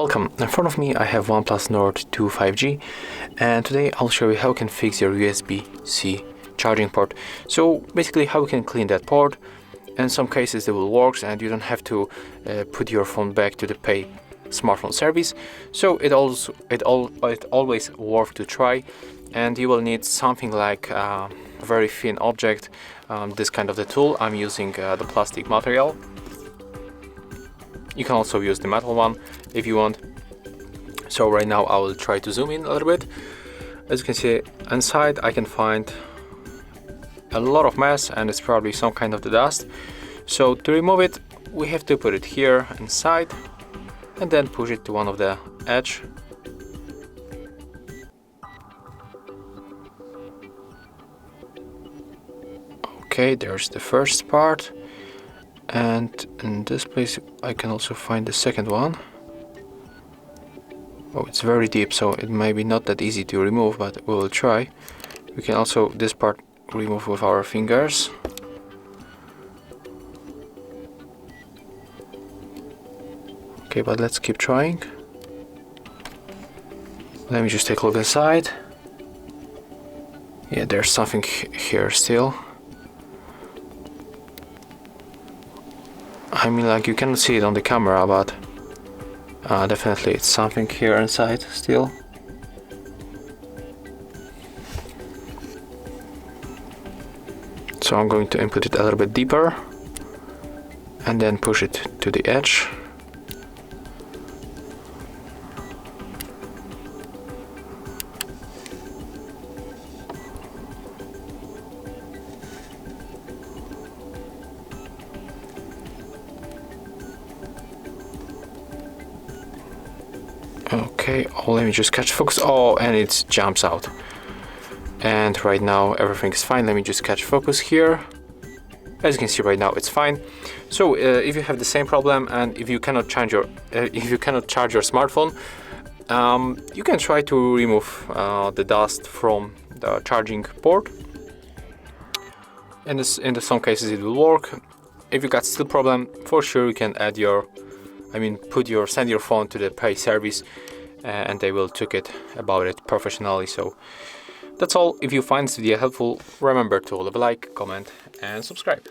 Welcome. In front of me I have OnePlus Nord 2 5G, and today I'll show you how you can fix your USB-C charging port. So basically how you can clean that port. In some cases it will work and you don't have to put your phone back to the pay smartphone service. So it always worth to try, and you will need something like a very thin object, this kind of the tool. I'm using the plastic material. You can also use the metal one if you want. So right now I will try to zoom in a little bit. As you can see inside I can find a lot of mess, and it's probably some kind of the dust. So to remove it we have to put it here inside and then push it to one of the edge. Okay, there's the first part, and in this place I can also find the second one. Oh, it's very deep, so it may be not that easy to remove, but we will try. We can also this part remove with our fingers. Okay, but let's keep trying. Let me just take a look inside. Yeah, there's something here still. I mean, like, you cannot see it on the camera, but definitely it's something here inside still. So I'm going to input it a little bit deeper and then push it to the edge. Okay, oh, let me just catch focus. Oh, and it jumps out. And right now everything is fine. Let me just catch focus here. As you can see right now it's fine. So if you have the same problem and if you cannot charge your smartphone, you can try to remove the dust from the charging port. In some cases it will work. If you got still problem, for sure you can add send your phone to the pay service, and they will check it about it professionally. So that's all. If you find this video helpful, remember to leave a like, comment and subscribe.